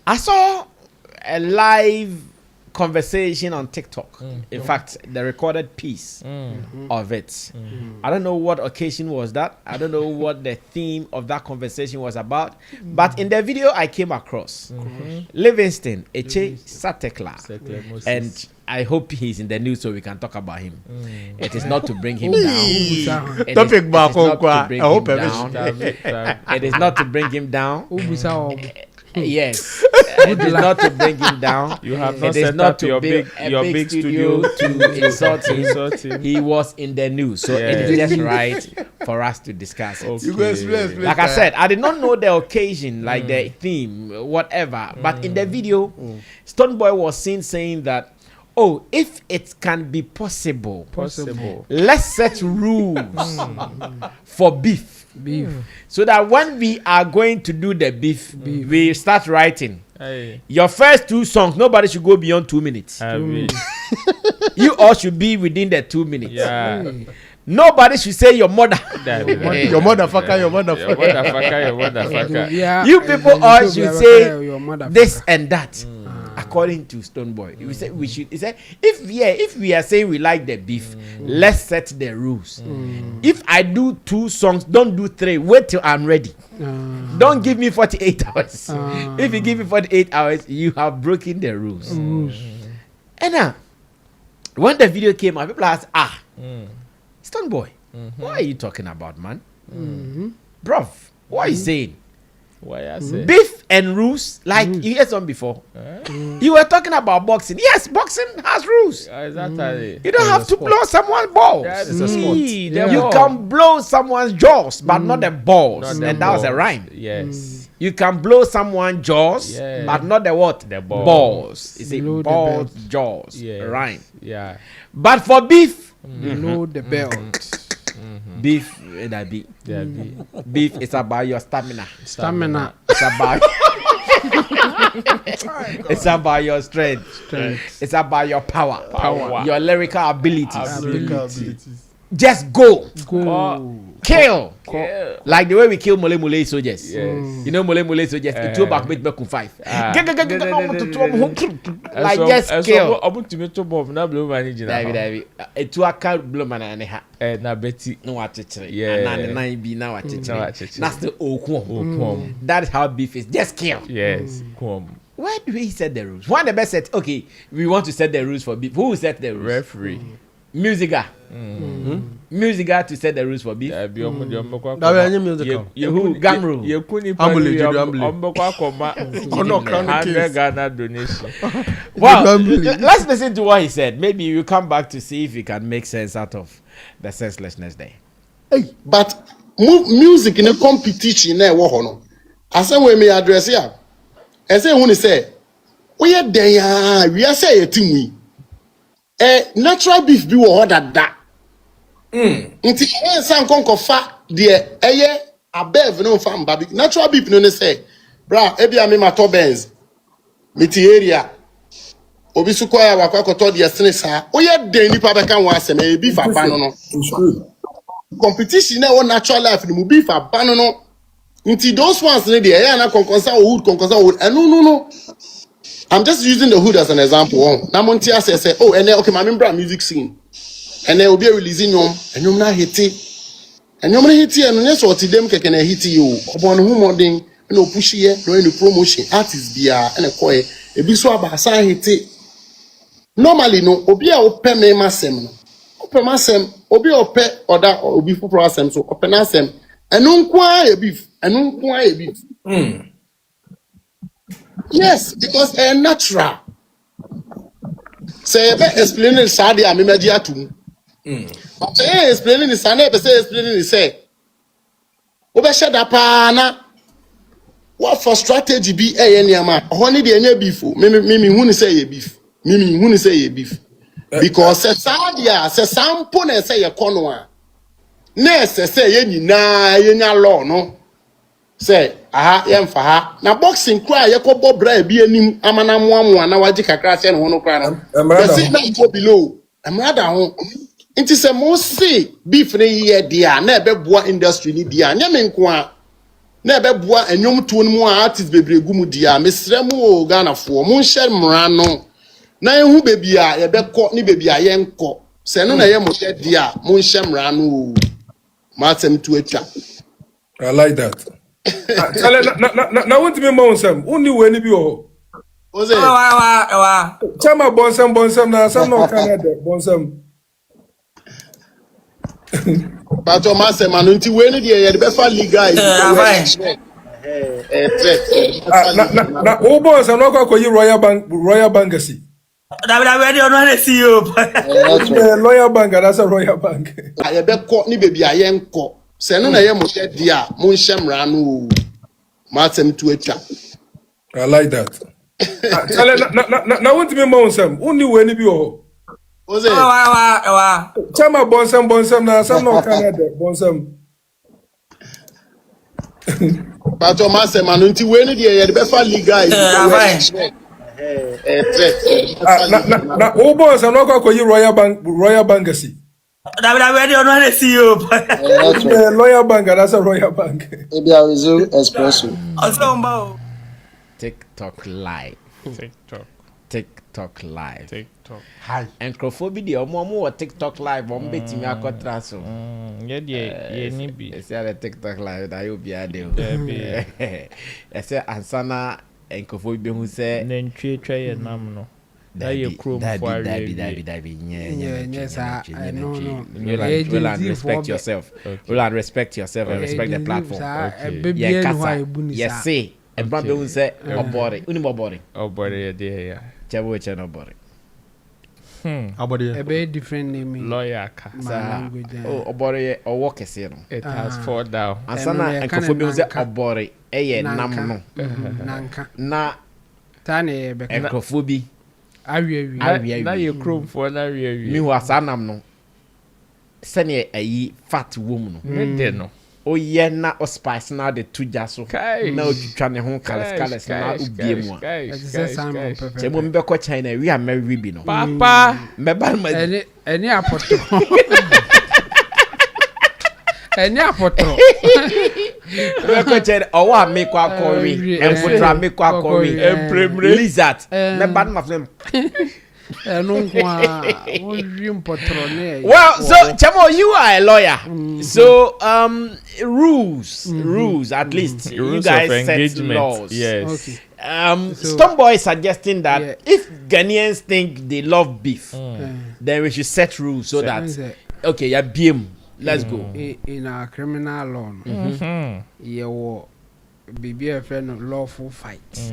I saw a live conversation on TikTok. In fact, the recorded piece of it. I don't know what occasion was that. I don't know what the theme of that conversation was about. But in the video I came across, Livingston Eche Satekla, and I hope he's in the news so we can talk about him. It is not to bring him down. It is not to bring him down. Yes, it is not to bring him down. You have not set up your big studio to insult him. He was in the news, so it is just right for us to discuss it. Okay. Like I said, I did not know the occasion, like the theme, whatever. But in the video, Stonebwoy was seen saying that, oh, if it can be possible, let's set rules for beef. So that when we are going to do the beef. We start writing. Your first 2 songs, nobody should go beyond 2 minutes. You all should be within the 2 minutes. Nobody should say your mother. Your motherfucker. You people all should say this and that. According to Stonebwoy, we said we should. He said, if we are saying we like the beef, let's set the rules. If I do 2 songs, don't do 3. Wait till I'm ready. Don't give me 48 hours. If you give me 48 hours, you have broken the rules. And when the video came out, people asked, Stonebwoy, what are you talking about, man? Bruv, what are you saying? Beef and rules, like you heard some before. You were talking about boxing. Yes, boxing has rules. Exactly. You don't have to blow someone's balls. That is a sport. You can blow someone's jaws, but not the balls. And that was a rhyme. Yes. You can blow someone's jaws, but not the what? The balls. It's a balls, jaws. Rhyme. Yeah. But for beef, below the belt. Beef, beef is about your stamina. It's about your strength. It's about your power. Your lyrical abilities. Just go. Kill. Like the way we kill Mole soldiers. You know Mole soldiers. It two back with 5. Like just kill. It two account blow man and na Betty no watching. Now that's the old. That is how beef is. Just kill. Yes. Where do we set the rules? One the best set. Okay, we want to set the rules for beef. Who will set the rules? Referee. Musica. Musica to set the rules for beef. Who? Gamru. Well, let's listen to what he said. Maybe you come back to see if we can make sense out of the senselessness there. Hey, but music in a competition there, I say when me address here. I say when he say, we are there. We are say a team. Natural beef be what that. Inti san konko fa de above no fam baby. Natural beef no say, bra, ebia me mato benz. Miti area. Obi su kwaya wakwa koto de sene sa. Oye den nipa be kan wa asem e beef abano no. Competition na one natural life ni mu beef abano no. Inti those ones ne de na konkonsa wood. No. I'm just using the hood as an example. Now Montia say, oh, and then okay, my member music scene. And then will be releasing and you're not hitting. And you're not hitting, and that's what them can hit you. Upon whom modern, no pushy, no in the promotion, artists be and a coy, a big swab, a sign hit it. Normally, no, Obia open me massem. Open massem, Obi ope or that or be for process, so open assem, and no quiet beef, and no quiet beef. Yes, because a natural. Say, explaining Saudi, I'm immediate to. But say, explaining the Sunday, say, explaining the say. Obeshadapana. What for strategy be a nyama? Honey, the any beef. Mimi, who say a beef? Mimi, who say a beef? Because Saudi, say, some pone say a corner. Nurse say, yenya law, no. Say, yam for her. Now boxing cry, you could bob brave be any amanam one, now I take a crash and one cry. Go below. I'm rather home. It is a most say beef in a year, dear, never boy industry, dear, Yamin qua. na be boa enyom to no mu artist bebre gu mu dia mesrɛ mu o Ghana fo mo nhyɛ mmra no na ehu bebi a ye be kɔ ni bebi a ye nkɔ sɛ no na ye mo hɛ dia mo nhyɛ mmra no o ma asɛm to atwa. I like that. Now want me monsam only when bi o. O say Wa. Chama bonsam na sam no Canada bonsam. but o ma asɛm anu nti we no de ye be fa legal Na o bonsam no kwakoyi Royal Bank si. Da we dey on na see you. Royal Bank that's a Royal Bank. Ye be kɔ ni bebi a ye nkɔ sɛ no na ye mo hɛ dia mo nhyɛ mmra no o ma asɛm to atwa. I like that. Now want me monsam only when bi o. O say Wa. Chama bonsam na sam no Canada bonsam. but o ma asɛm anu nti we no de ye be fa legal na o bonsam no kwakoyi Royal Bank si. Da we dey on na see you. Royal Bank that's a Royal Bank. Maybe I will do espresso. Also mba. TikTok live. TikTok live. Hi. Encrophobia the omo TikTok live on betimi akotra so. Ye ni bi. Say the TikTok live that you be ade. I say ansana encrophobia who say Na ntwe twa ye nam no. Da ye krom for Dabi. Yes, I know. Roland, respect yourself. Roland, respect yourself and respect the platform. Yes, say. And Bambi will say, "Obore, unimobore." Obore ye dey ya. Chairmoo channel bore. A very different name. Lawyer ka. Oh, obore or walk a no. It has fall down. Ansana and Kofobi will say, "Obore, nam no." Nanka. Na Tane be Kofobi. Awie. Na ye krom for na wie. Mi wa sanam no. Sene ayi fat woman no. Me de no. O ye na o spice na de tuja so. Kai. Na o twitwa ne ho kalas na ubie mu a. Chairmoo me be ko China we are marry bi no. Papa. Me ba ma. Any apoto. Any apoto. Me ko China o wa me kwa akori. Emfutra me kwa akori. Empremre lizard. Me ba ma flem. Well, so Chairmoo, you are a lawyer. So rules at least you guys set laws. Yes. okay. Stonebwoy is suggesting that if Ghanaians think they love beef, then we should set rules so that okay, yeah, BM, let's go. In our criminal law, you be a friend of lawful fight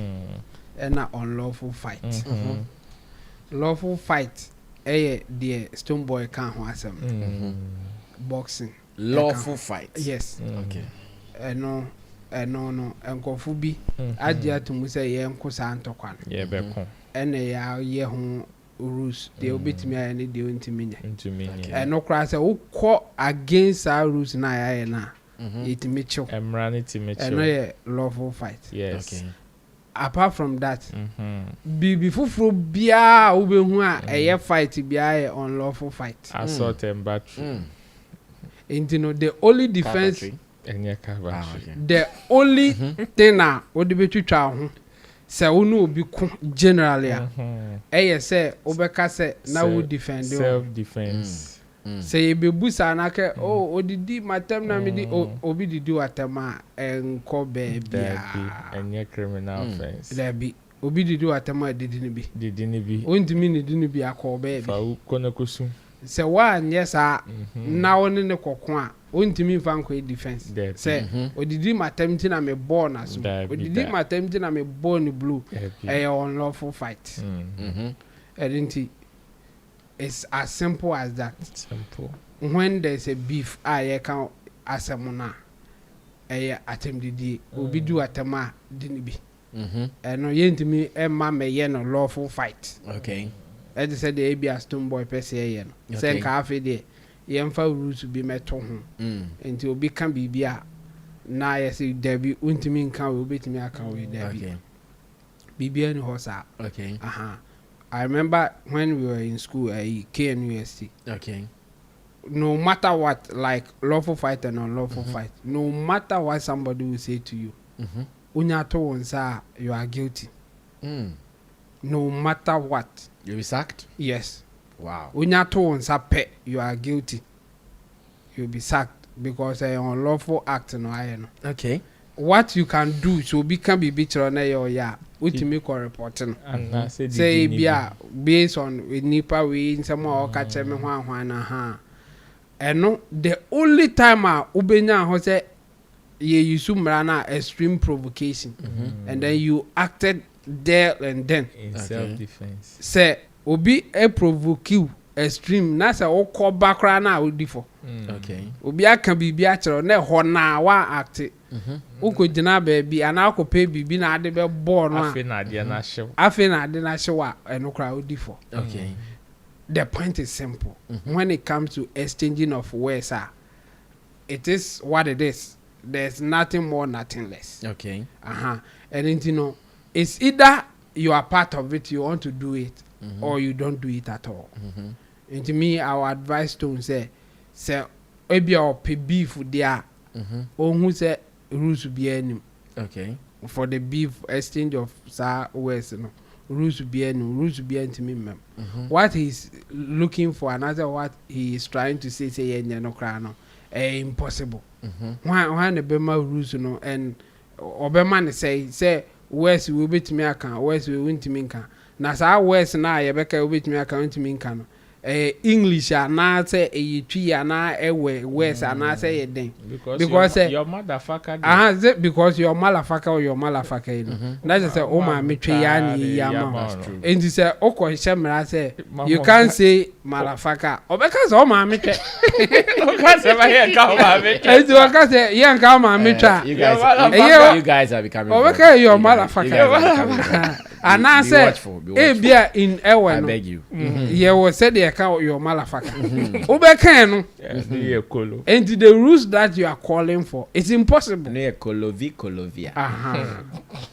and not unlawful fight. Lawful fight, the Stonebwoy can't answer. Boxing. Lawful fight. Yes. Okay. No, and Kofubi. I dare to say, Yanko Santo Kwan. Yeah, Becon. And they are ye home rules. They will beat me and they do into me. And no cry say, oh, call against our rules now. It Mitchell. I'm running to Mitchell. And no lawful fight. Yes. Okay. Apart from that, before bia ube a fight bia unlawful fight. Assault and battery. And you know the only defense and the only thing now would be to try say unu be generally say obeka say now we defend self defense. Say be busa na ke odidi matem na me di obi didi watema enko baby and criminal offense. There be obi didi watema didi ni bi ontimi ni didi ni bi akọ baby fa kona kosu say one yes na woni ne kokko a ontimi fa nko defense say odidi matem ti na me born as odidi matem ti na me born blue unlawful fight edinti. It's as simple as that. Simple. When there's a beef, I can asamuna. Atem obi do atema dinibi. And no yent me Emma may yen a lawful fight. Okay. As I said, the ABA Stonebwoy per se yen. Send cafe day. Yen for rules to be met to home. Until be can be beer. Now I see Debbie Untimin can will beat me a cow with Debbie. Be any horse. Okay. I remember when we were in school at KNUST. Okay. no matter what, like lawful fight and unlawful fight, no matter what somebody will say to you, you are guilty. No matter what. You'll be sacked? Yes. Wow. You are guilty. You'll be sacked because an unlawful act. Okay. What you can do so can be bitter on your which make a reporting. Say based on nipa we in some more catch me one. And no, the only time ubenya hose you sumrana extreme provocation, and then you acted there and then in self-defense. Say obi e provoke you extreme na say o call background na odi for. Okay. Obi aka bibia kire na ho na wa act. Uko jina baby ana akope bibi na ade be ball no afi na ade na hyew. Afi na ade na hyew a eno kra odi for. Okay. The point is simple. When it comes to exchanging of words, it is what it is. There's nothing more, nothing less. Okay. And you know, it's either you are part of it, you want to do it, or you don't do it at all. And to me, our advice to say, maybe our beef there, or who say rules will be any. Okay. For the beef exchange of words, you know. Rules will be to me, ma'am. What he's looking for, another what he is trying to say no crown, impossible. When the Bema rules, you know, and Oberman say, West will be to me account, West will win to me can. Now, our West and I, Rebecca will be to me account to me can. English and I say a tree and I West and I say a thing. Because your motherfucker. Because your motherfucker or your motherfucker, you know. That's just oh my mitriani yama. And you say, oh, I say, you can't say motherfucker. Or because oh my mitra. You guys are becoming. Okay, your motherfucker. And I say, hey, beer in Ewan. I beg you. You will say the account your motherfucker. Obekano. And the rules that you are calling for, it's impossible. Near Colovia.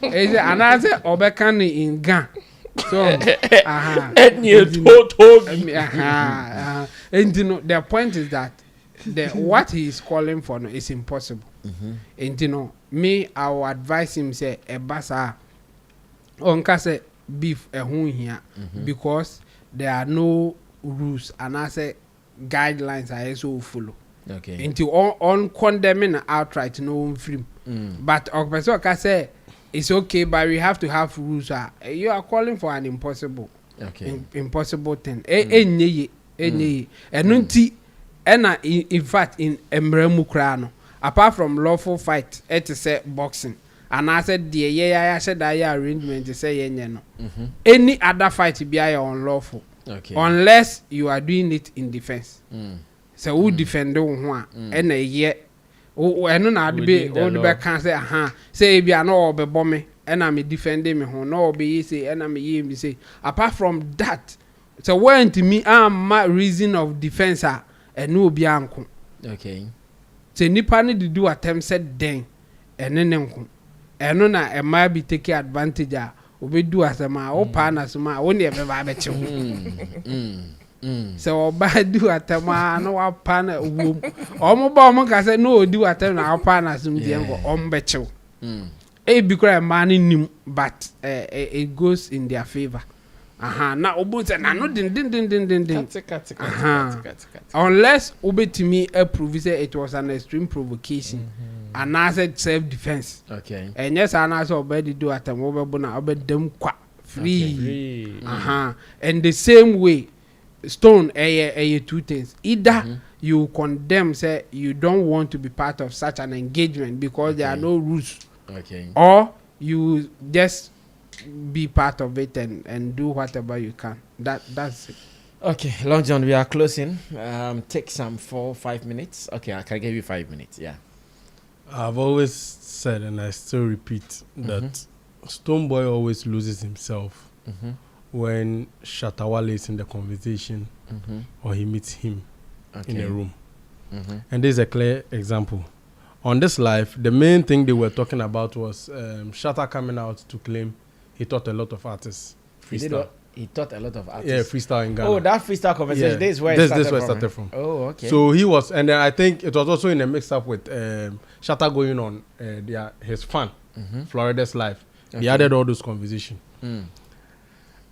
And I say, Obekani in Gan. So, and you know, the point is that what he is calling for no, is impossible. And you know, me, I will advise him say, Ebasa. Onka say beef here because there are no rules and I say guidelines are also follow. Okay. Into on condemning outright no free. But Okpeso say it's okay, but we have to have rules. You are calling for an impossible. Okay. Impossible thing. And in fact in Emremu Krano, apart from lawful fight, it is boxing. And I said, I said that arrangement to say no. Any other fight be unlawful. Okay. Unless you are doing it in defense. So who defend one and a year. Oh, I know not be all the back can say, say be an all be bombing and I'm defending me home, no be say and I'm me say. Apart from that, so when to me my reason of defense and no be uncle. Okay. Say nipa need to do attempt said then and then and no na might be taking advantage we do as a ma o partners ma only a baby. So by do at a man no our partner womb or mobile can say no do at our partners on becho. Because man in him but it goes in their favor. Now Obu said, no, din. Unless Obe to me approve it was an extreme provocation. And I said self-defense. Okay. And yes, and I saw already do at a mobile bona about them free. And the same way, Stone two things. Either you condemn, say you don't want to be part of such an engagement because there are no rules. Okay. Or you just be part of it and do whatever you can. That's it. Okay, Long John, we are closing. Take some 4-5 minutes. Okay, I can give you 5 minutes. Yeah. I've always said, and I still repeat, that Stonebwoy always loses himself when Shatawale is in the conversation or he meets him in a room. And there's a clear example. On this live, the main thing they were talking about was Shatta coming out to claim he taught a lot of artists freestyle. He taught a lot of artists. Yeah, freestyle in Ghana. Oh, that freestyle conversation. Yeah. This is where this it where it started started from. from. Oh, okay. So he was, and then I think it was also in a mix up with Shatta going on his fan, Florida's Life. Okay. He added all those conversations.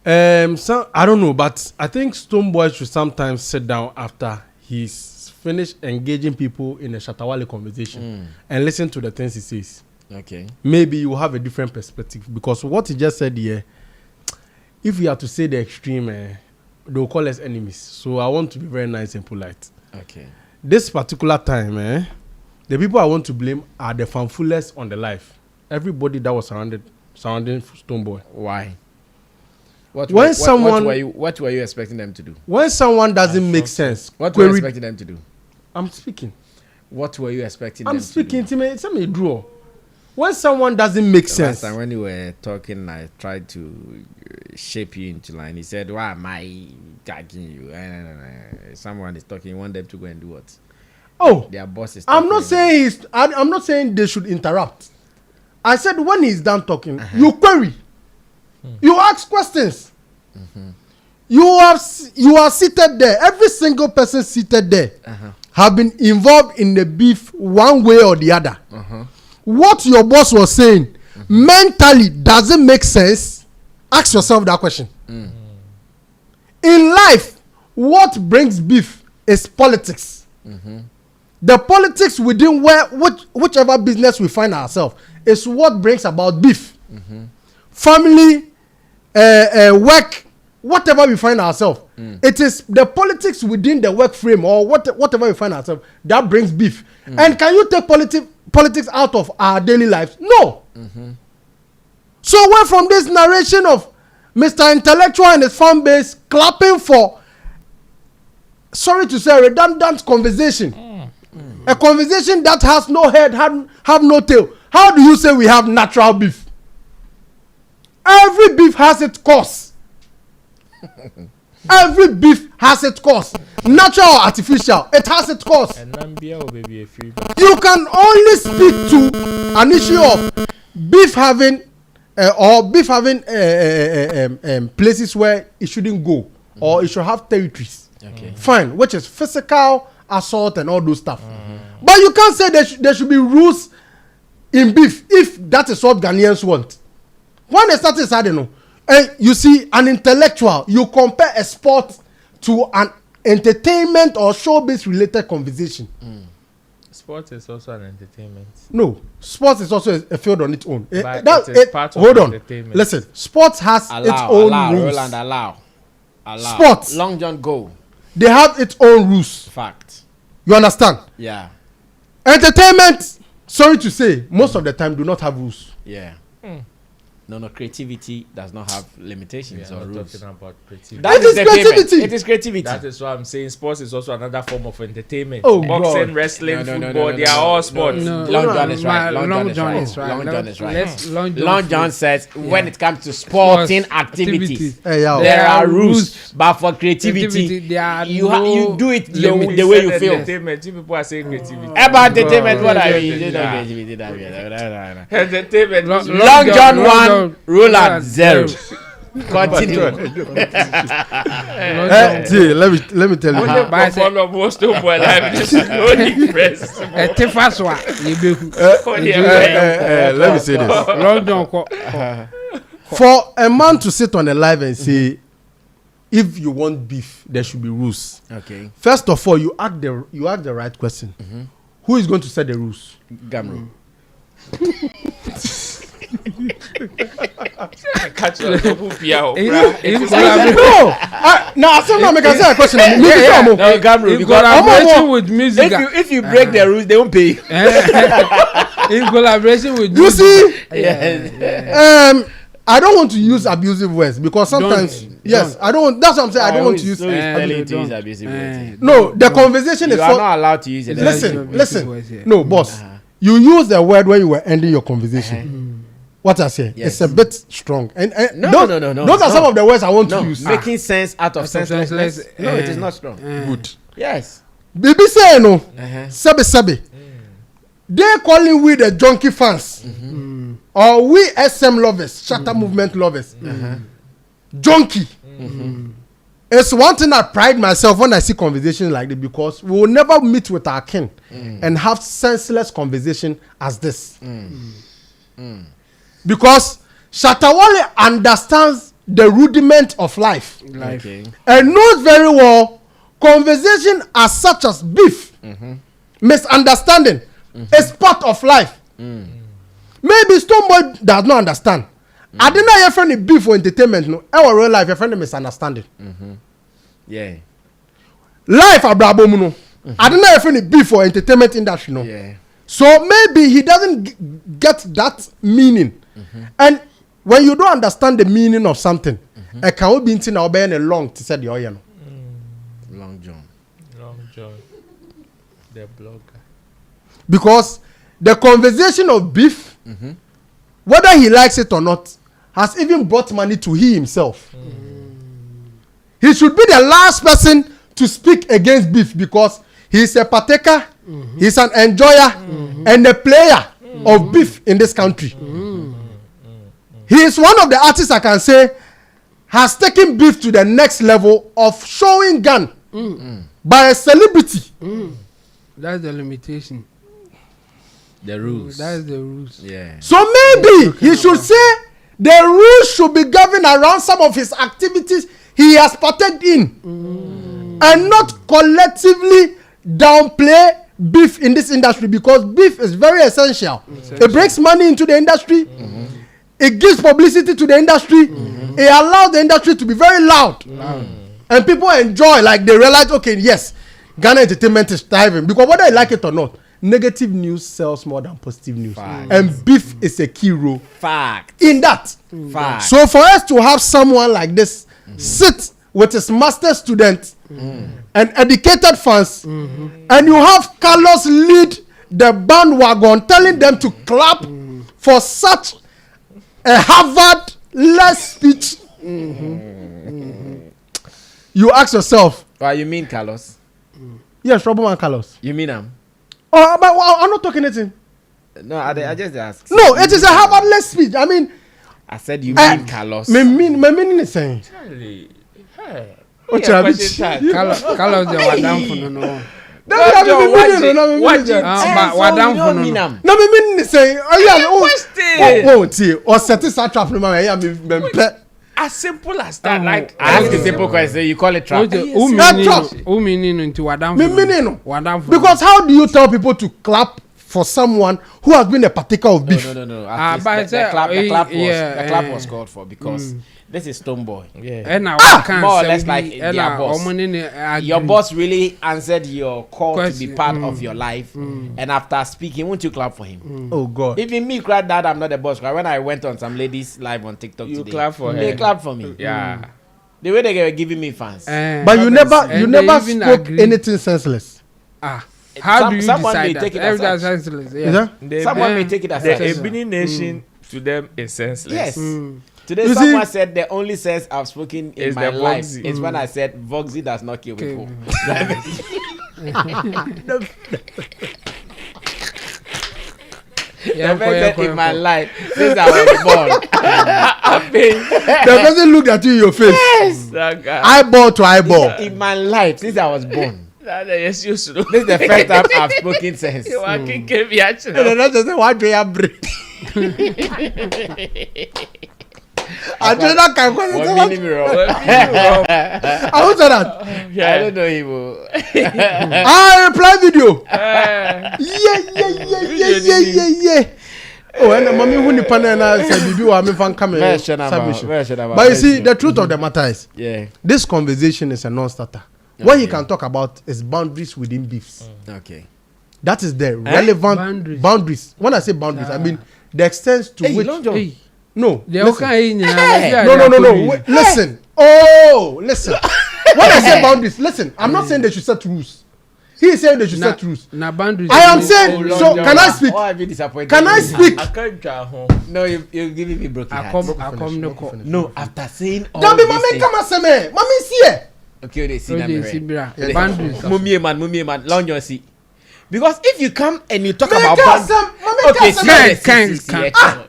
So I don't know, but I think Stonebwoy should sometimes sit down after he's finished engaging people in a Shatta conversation and listen to the things he says. Okay. Maybe you will have a different perspective, because what he just said here, if we have to say the extreme, they'll call us enemies. So I want to be very nice and polite. Okay. This particular time, the people I want to blame are the fanfullers on the life. Everybody that was surrounding Stonebwoy. Why? What were you expecting them to do? When someone doesn't make sense, what were you expecting them to do? I'm speaking. What were you expecting I'm them speaking to do? It's a draw. When someone doesn't make sense. Last time when you were talking, I tried to shape you into line. He said, "Why am I tagging you?" Someone is talking. You want them to go and do what? Oh, their boss is. I'm not saying they should interrupt. I said when he's done talking, you query, you ask questions. You are seated there. Every single person seated there have been involved in the beef one way or the other. What your boss was saying mentally doesn't make sense. Ask yourself that question. In life, what brings beef is politics. The politics within whichever business we find ourselves is what brings about beef. Family, work, whatever we find ourselves, it is the politics within the work frame or whatever we find ourselves that brings beef. And can you take politics out of our daily lives? No. So away from this narration of Mr. Intellectual and his fan base clapping for, sorry to say, a redundant conversation. A conversation that has no head, have no tail. How do you say we have natural beef? Every beef has its cause. Every beef has its cause. Natural or artificial, it has its cause. You can only speak to an issue of beef having places where it shouldn't go, or it should have territories. Fine, which is physical assault and all those stuff. But you can't say there should be rules in beef if that is what Ghanaians want. When they started, I don't know. And you see, an intellectual, you compare a sport to an entertainment or showbiz related conversation. Sports is also an entertainment. No, sports is also a field on its own. Hold on. Listen, sports has its own rules. Roland, allow. Sports. Long John, go. They have its own rules. Fact. You understand? Yeah. Entertainment, sorry to say, most of the time do not have rules. Yeah. No, creativity does not have limitations or rules. Talking about creativity. That is creativity. It is creativity. That is what I'm saying. Sports is also another form of entertainment. Oh, boxing, God. wrestling, football, they are all sports. Long John is right. Long John is right. Long John says when it comes to sporting activities, there are rules, but for creativity, you do it the way you feel. Entertainment. People are saying creativity. About entertainment, what are you? Entertainment. Long John 1. Roland 0. Continue. Let me tell you. Let me say this. For a man to sit on a live and say, if you want beef, there should be rules. Okay. First of all, you ask the right question. Who is going to set the rules? Gamro. Catch you double piao. No, I still not make a question. No, Gamro. Collaboration with music. If you break the rules, they won't pay you. In collaboration with you music. See, I don't want to use abusive words because sometimes I don't. That's what I'm saying. I don't want to use. Abusive words. No, the conversation is. You are not allowed to use it. Listen. No, boss. You use the word when you were ending your conversation. What I say, it's a bit strong. And no. Those are some of the words I want to use. Making sense out of senselessness. No, it is not strong. Good. Yes. Baby say no. Sabi. They calling we the junkie fans. Or we SM lovers, Shatta movement lovers. junkie. It's one thing I pride myself when I see conversations like this, because we will never meet with our kin and have senseless conversation as this. Because Shatawale understands the rudiment of life. Okay. And knows very well conversation as such as beef, misunderstanding is part of life. Maybe Stonebwoy does not understand. I didn't know your friend beef for entertainment. No, our real life, your friend misunderstanding. Yeah. Life abrabomuno. I didn't know your friend beef for entertainment industry. No. Yeah. So maybe he doesn't get that meaning. And when you don't understand the meaning of something, I can't be into now being a long to say the oil. Long John. The blogger. Because the conversation of beef, whether he likes it or not, has even brought money to he himself. He should be the last person to speak against beef, because he's a partaker, he's an enjoyer, and a player of beef in this country. He is one of the artists I can say has taken beef to the next level of showing gun by a celebrity. That's the limitation. The rules. That's the rules. Yeah. So maybe he should say the rules should be governed around some of his activities he has partaken in, and not collectively downplay beef in this industry, because beef is very essential. It brings money into the industry. It gives publicity to the industry. It allows the industry to be very loud. And people enjoy, like they realize, okay, yes, Ghana entertainment is thriving, because whether you like it or not, negative news sells more than positive news. And beef is a key role in that. So for us to have someone like this sit with his master students and educated fans, and you have Carlos lead the bandwagon telling them to clap for such a Harvard-less speech, you ask yourself. What you mean, Carlos? Yes, Robert Carlos. You mean him? Oh, but I'm not talking anything. No, I just asked. No, it is a Harvard-less speech. I mean, I said you mean Carlos. My meaning is saying. Charlie. Hey. What's Yeah, your question tag. Carlos the wadam for no. That's John, what I mean. what you- Wadam for mean no. him. No, my meaning is saying. Oh yeah. Question. Oh, see, or setting such trap. Me. As simple as that. Like I ask a simple question. You call it trap. Who meaning into wadam Me for meaning. wadam for Because how do you tell people to clap for someone who has been a partaker of beef? No. but The clap yeah, was called for because this is Stonebwoy. yeah. More or less like their boss. Your boss really answered your call to be part of your life, and after speaking, won't you clap for him? Oh God. Even me, cried that I'm not the boss. When I went on some ladies live on TikTok You today, clap for they her. clapped for me. Yeah. The way they were giving me fans. But you and never they even spoke agree. anything senseless. How do you someone decide may that? take it as That's such. senseless. Is Yeah. that? Someone may take it as The such. Ebony Nation to them is senseless. Yes. Today, You someone see- said the only sense I've spoken in Is my the life Voxy. is when I said Voxy does not kill people. The best in my life since I was born. I've been The person looked at you in your face. That guy. Eyeball to eyeball. in my life since I was born. Yes, you should. This is the first time I've spoken sense. You are kicking me at you. That's just why do you break? I do not can What I meaning me wrong? who said that? I don't know him. I reply video. Yeah. Oh, and mommy who nipa na say bibi wa me fan come submission. But you see, the truth of the matter is, Yeah. this conversation is a non-starter. What he can talk about is boundaries within beefs. Okay. That is the relevant boundaries. When I say boundaries, I mean the extent to which. Hey, No, they listen. okay. No. Wait, listen. Oh, listen. When I say boundaries, listen. I'm not saying they should set rules. He is saying they should set rules. Na boundaries. I am saying. So can I speak? Why have you disappointed? Can I speak? I can't go home. No, you're giving me broken I heart. come no call. No, after saying all Don't be these mommy things. come and say me. Mommy is here. Okay, they see So that. they see boundaries. Mummy man, long your seat. Because if you come and you talk Me about can't boundaries, say. Mommy okay, can't say. see,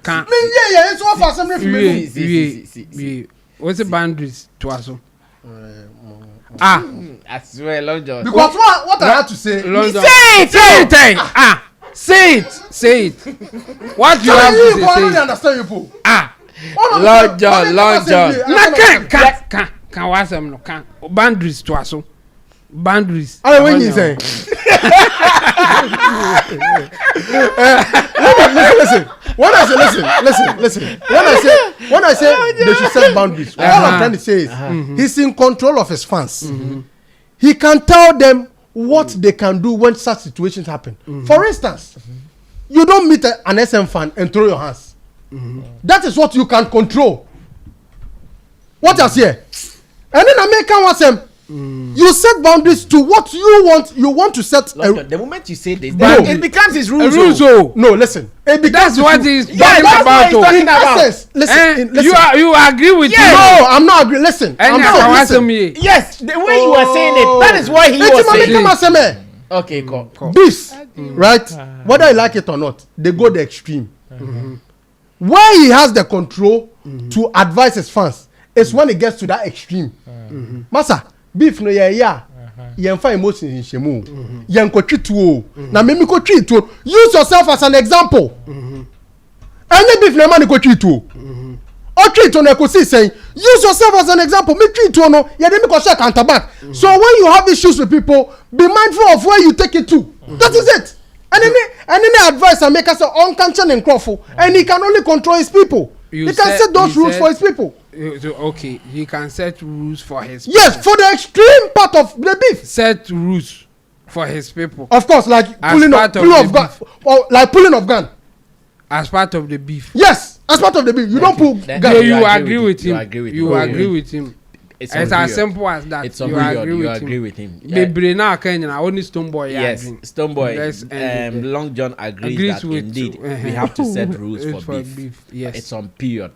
Can't. Me yeah. It's all for some reason. See. What's the boundaries to us? I swear, Long John. Because what I had to say. Say it. Say it. What you have to say? I don't understand you, people. Long John. Can was no can boundaries to us. Boundaries. I when you say. Listen. When I say they should set boundaries, all I'm trying to say is he's in control of his fans. He can tell them what they can do when such situations happen. For instance, you don't meet an SM fan and throw your hands. That is what you can control. What I say? And then American was you set boundaries to what you want. You want to set. The moment you say this, it becomes his rules. No, listen. That's what he's talking about. Listen. You agree with him? No, I'm not agreeing. Listen. Listen. Yes, the way you are saying it, that is why he was saying. Okay, cool. Beef, right? Whether you like it or not, they go the extreme. Where he has the control to advise his fans is when it gets to that extreme. Masa. Beef no yeah yen fa emotions in Chairmoo yen ko twituo na memi ko twituo use yourself as an example any beef na man ko twituo o twituo na ko see saying use yourself as an example me twituo no ye dey me ko share counter back so when you have issues with people be mindful of where you take it to that is it and any advice I make us on cancer and crofo and he can only control his people he can set those rules for his people. Okay, he can set rules for his people. Yes, for the extreme part of the beef. Set rules for his people. Of course, like pulling of gun, or like pulling of gun. As part of the beef. Yes, as part of the beef. You don't pull gun. Yeah, you agree with him. You agree with him. It's as simple as that. It's you agree with him. Bebre na Kenya only Stonebwoy. Yes, Stonebwoy. Long John agrees that indeed we have to set rules for beef. Yes, it's on period.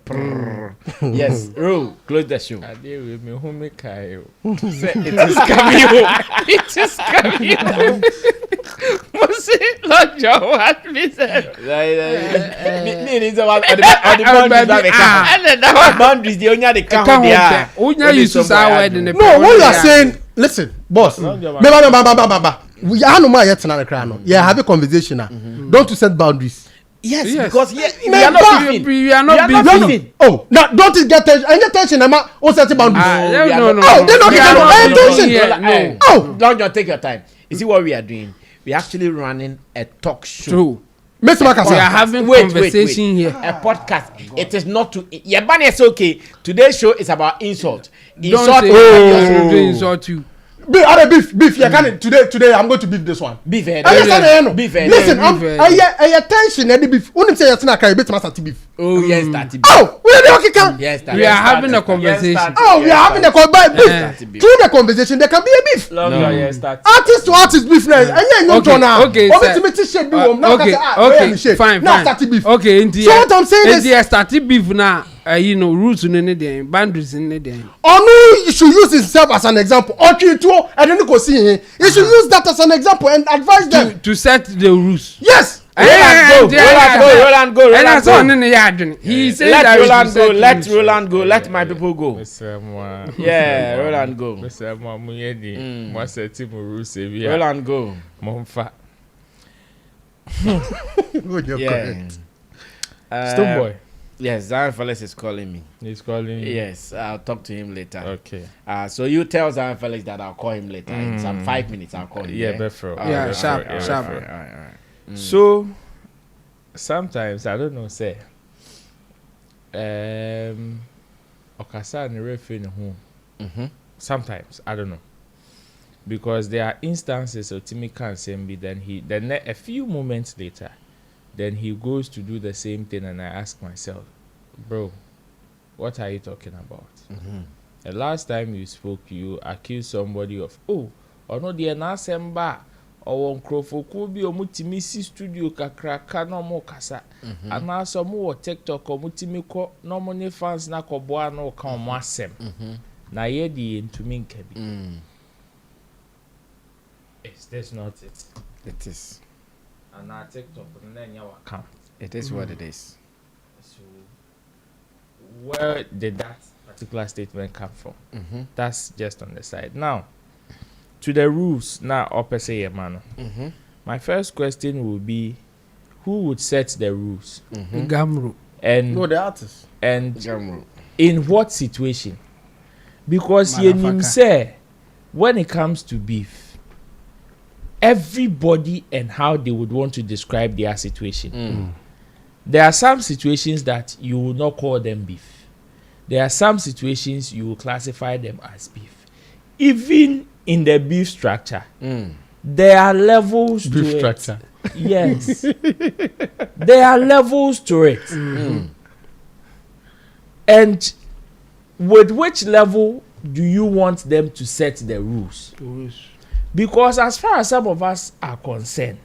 Yes, rule. Close the show. It is coming. It is coming. Was it Long John? What me said? Boundaries. The only the count there. No, what you are saying, listen, boss. We have a conversation now. Don't you set boundaries? Yes, because we are not beefing. Oh, now don't you get tension? I get tension. I'm not setting boundaries. No. Oh, they're not getting tension. Oh, Long John, take your time. You see what we are doing? We're actually running a talk show. True. We are having conversation here. A podcast. It is not to. Yeah, but it's okay. Today's show is about insult. Don't say insult you. Beef. You can today. I'm going to beef this one. Beef. Listen, I tension. Any beef. Unim say you're not beef. Beef. Oh yes, that beef. Oh, yes, we are having a conversation. We are having a conversation. Through the conversation, there can be a beef. Artist to artist beef. Okay, fine. Okay, so what I'm saying is, they started beef now. Rules in the boundaries in the you should use himself as an example. Or I don't go see him. You should use that as an example and advise them to set the rules. Yes. Roland go. And that's on in the yard. He said let Roland go. Let Roland go. Let my people go. Yeah, Roland go. Roland go. Yeah. Stonebwoy. Yes, Zion Felix is calling me. He's calling you? Yes, I'll talk to him later. Okay. So you tell Zion Felix that I'll call him later. In some 5 minutes, I'll call him. Yeah, better. Sharp. All right. So, sometimes, I don't know, say, Okasa and Refuting home. Sometimes, I don't know. Because there are instances of Timmy can't send me, then a few moments later, then he goes to do the same thing, and I ask myself, bro, what are you talking about? The last time you spoke, you accused somebody of, or no, the Nasemba, or one crofo be or mutimisi studio kakraka no more kasa, and now some more TikTok or mutimiko, no money fans na koboa no come wasem. Na yedi into minkebi. Is this not it? It is. And our TikTok and then your account. It is what it is. So where did that particular statement come from. That's just on the side. Now, to the rules. Now, man. My first question will be, who would set the rules? Gamru. And No, the artist. And Chairmoo. in what situation? Because you say, when it comes to beef, everybody and how they would want to describe their situation. There are some situations that you will not call them beef. There are some situations you will classify them as beef. Even in the beef structure, there are levels to Beef it. structure. Yes. There are levels to it. And with which level do you want them to set the rules? Because as far as some of us are concerned,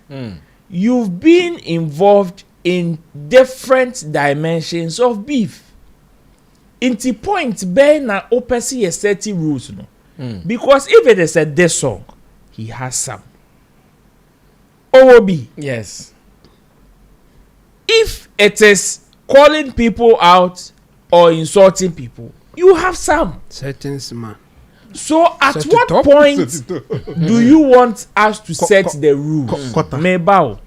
you've been involved in different dimensions of beef. Inti point ben na opesi set rules no. Because if it is a this song, he has some. OOB. Yes. If it is calling people out or insulting people, you have some. Certain man. So at Set what it up. point do you want us to set the rules? Mebao.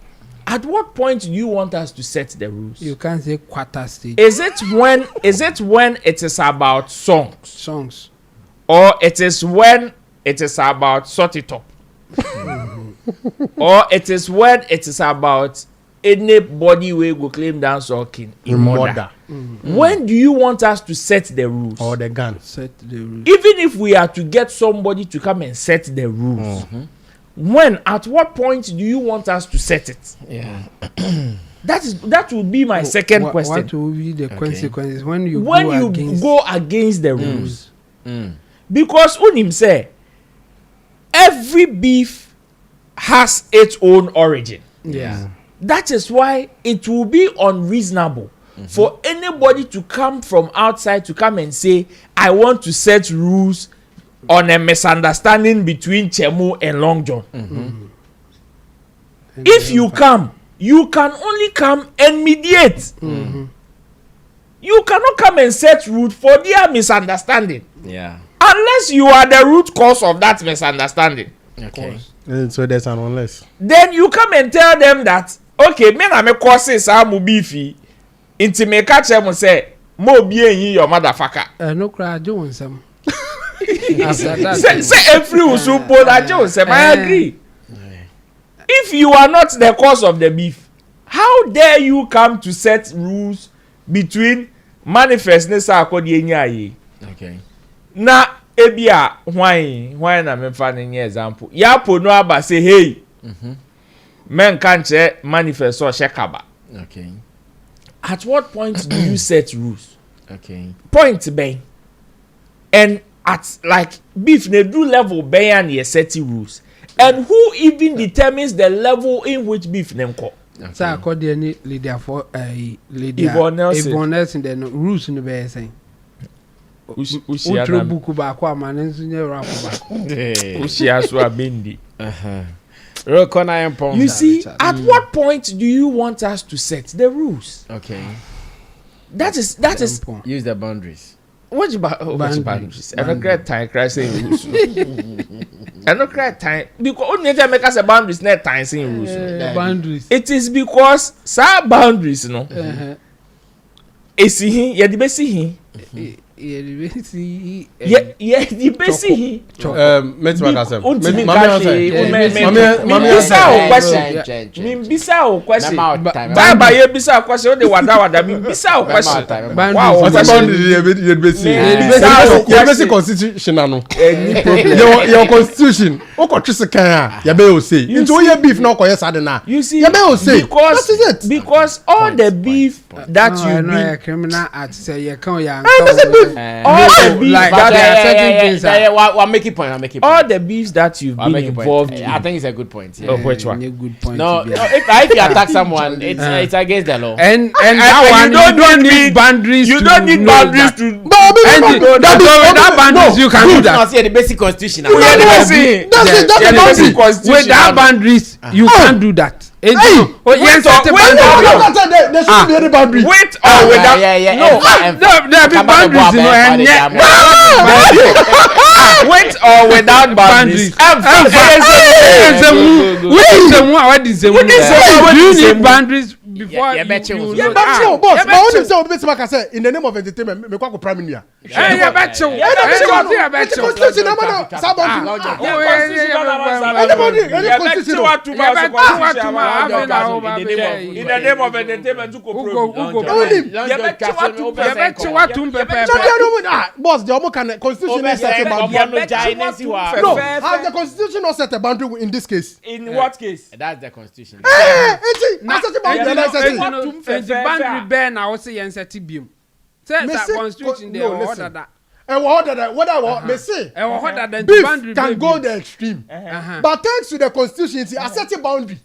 At what point do you want us to set the rules? You can't say quarter stage. Is it when it is about songs? Or it is when it is about sort it up? Or it is when it is about anybody will go claim dance or king in murder? When do you want us to set the rules? Or the gun. Set the rules. Even if we are to get somebody to come and set the rules, when, at what point do you want us to set it? Yeah. That would be my second question. What will be the consequences when you go against the rules? Because Unim say every beef has its own origin. Yeah. That is why it will be unreasonable for anybody to come from outside to come and say, I want to set rules on a misunderstanding between Chairmoo and Long John. If you come, you can only come and mediate. You cannot come and set rules for their misunderstanding. Yeah. Unless you are the root cause of that misunderstanding. Okay. So there's an unless. Then you come and tell them that, okay, me na me cause Samu beefy. Inti me catch them say, mo be your motherfucker. No cry, Jones. Say every usupo that Jones. I agree. If you are not the cause of the beef, how dare you come to set rules between manifest nesa akodi enyaye? Okay. Na ebia why na me fa any example. Ya ponu aba say hey. Men can't manifest or shekaba. Okay. At what point do you set rules? Okay. Point bang. And at like beef they do level bang and you set rules. And who even determines the level in which beef them call? So I call the leader for leader Yvonne Nelson. The rules in the bear saying. Ushia buku ba kwa manensu nye rap ba. Ushia so abendi. You see, at what point do you want us to set the rules? Okay. That is use the boundaries. Which boundaries? I don't create time saying rules. I don't create time because only time make us a boundaries not time saying rules. Boundaries. It is because some boundaries, you know. Esi ya di besi hi. Yeah, the besi hi. Let's make us Bisa o question. Baba ye bisa o question. De wada mi bisa o question. Wow. Your basic constitution no. Your constitution. O ko twese kan a ya be o say. Into ye beef no ko yes ade na. You see, ya be o say. Because all the beef that you be criminal act say you can ya. All the beef I'll make it point. All the beefs that you've been involved in. I think it's a good point. Yeah. Oh, which one? A good point. No, if you attack someone, it's against the law. And that one you don't need boundaries. You don't need boundaries to. That boundaries you can do that. See the basic constitution. With that boundaries you can't do that. Hey, yes, there shouldn't be any boundary. With or without. No, there be boundaries, you know, and with or without boundaries. You need boundaries before you boss. My own himself will be like I said in the name of entertainment. Me kwa prime minister. In the name of entertainment, boss, the Omo can constitution set a boundary. No, has the constitution not set a boundary in this case? In what case? That's the constitution. The boundary bear now say yen set biom. Say that constitution there order that. What I want, me say. Beef can go the extreme, but thanks to the constitution, it has set a boundary.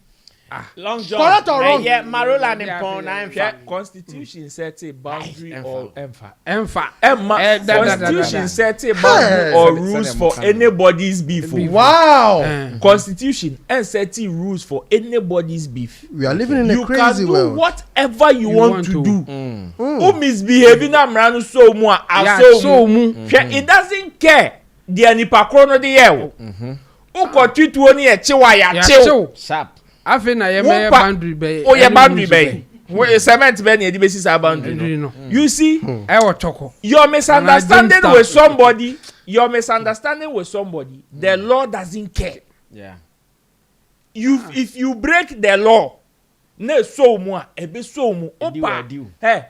Long John. Correct or wrong? Yeah, Roland in Pon. Constitution sets a boundary or Constitution sets a boundary or rules for anybody's beef. Wow. Constitution and setting rules for anybody's beef. We are living in a crazy world. You can do whatever you want to do. Who misbehaving am so mu it doesn't care. The nipa krono de ye. Who continue to only a chiwa ya sharp. Afi na ye boundary bay. Oh, ye boundary bay. Where cement bay the basis of boundary. You see, your misunderstanding with somebody. The law doesn't care. Yeah. If you break the law, ne so mu e be so mu.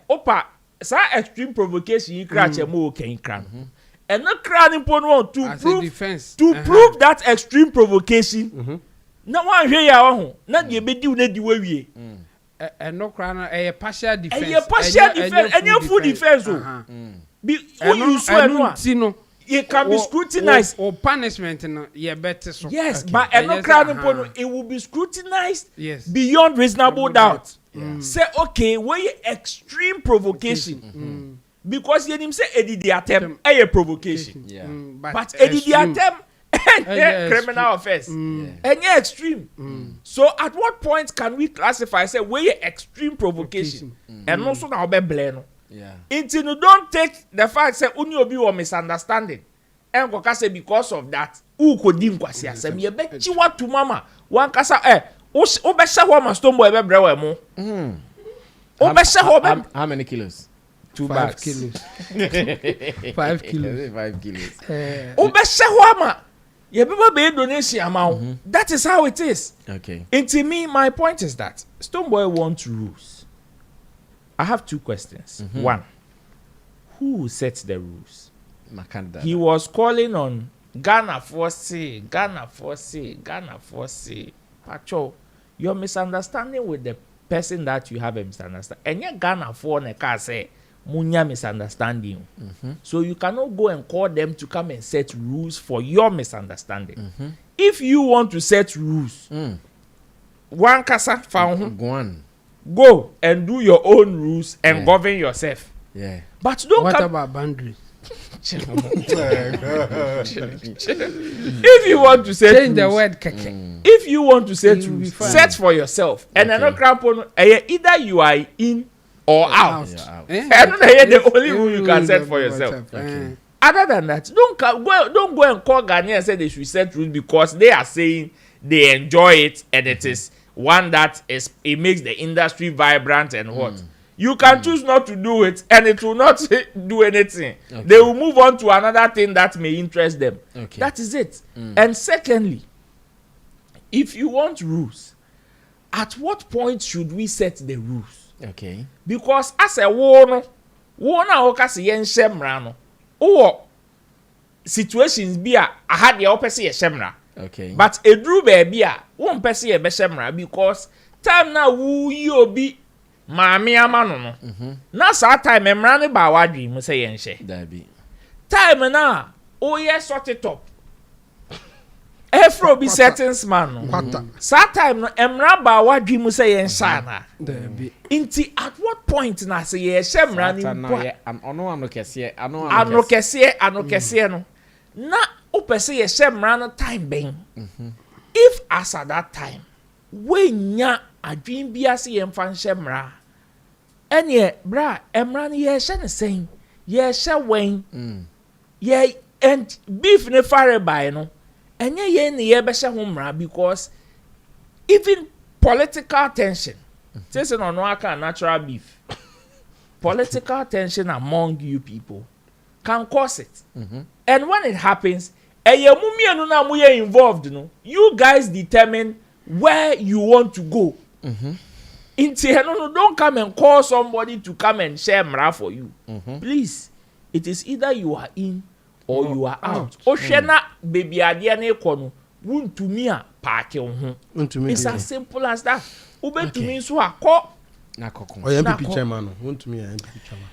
Opa. Sa extreme provocation you crash Chairmoo can cran. And not crying upon to prove that extreme provocation. No one here ya na de be di na di wawie no cry a partial defense and your full defense be you so it can be scrutinized or punishment no ye better so yes but no cry it will be scrutinized beyond reasonable doubt say okay where extreme provocation because you him say edidi attempt a provocation but edidi attempt criminal offense and extreme so at what point can we classify say where extreme provocation and also now be blame until you don't take the fact say uni obi or misunderstanding and go say because of that who could dim kwasi asem ye be chiwa to mama one kasa o be sha ho ma Stonebwoy be brewe mo o be sha ho be how many kilos? 2 bags. 5 kilos. 5 kilos. O be sha ho ma ye be donation amount. That is how it is. Okay. And to me, my point is that Stonebwoy wants rules. I have 2 questions. One, who sets the rules? Makanda. He was calling on Ghana for say. Pacho, your misunderstanding with the person that you have a misunderstanding. And yet Ghana for ne ka say munya misunderstanding. So you cannot go and call them to come and set rules for your misunderstanding. If you want to set rules, one kasa found go and do your own rules and govern yourself. Yeah. But don't what about boundaries? If you want to set change rules, the word keke. If you want to set rules, set for yourself. And another crampon either you are in or out. And the only rule you can set for yourself. Okay. Other than that, don't go and call Ghanaians and say they should set rules because they are saying they enjoy it and it is one that it makes the industry vibrant and what. You can choose not to do it and it will not do anything. Okay. They will move on to another thing that may interest them. Okay. That is it. And secondly, if you want rules, at what point should we set the rules? Okay. Because as a warner okasi yen shemra no. Or situations be a had the opposite shemra. Okay. But a drew baby one person a shemra because time now woo you be Mami amano no. Na sa time emra ne ba wadwi mu say yen hye. Dabi. Time na o ye sort it up. Efro be settings man no. Sa time no emra ba wadwi mu say yen sha na. Dabi. Inti at what point na say ye hye emra ni mpo. Ano kese no. Na o pese ye hye emra no time ben. If as at that time we nya adwin bia se yɛn fa nhye mra ɛne bra emra no yɛ hye ne sen yɛ hye wen yɛ and beef ne fare by no enye ye ne ye be hye ho mra because even political tension say no aka natural beef political tension among you people can cause it and when it happens mummienu na mu ye involved no you guys determine where you want to go no don't come and call somebody to come and share mra for you please it is either you are in or you are out. Oshena baby ade na ekono wuntumi a paake ho. It's as simple as that. Ubetumi so akọ na kokon. O MPP chairman no wuntumi a MPP chairman.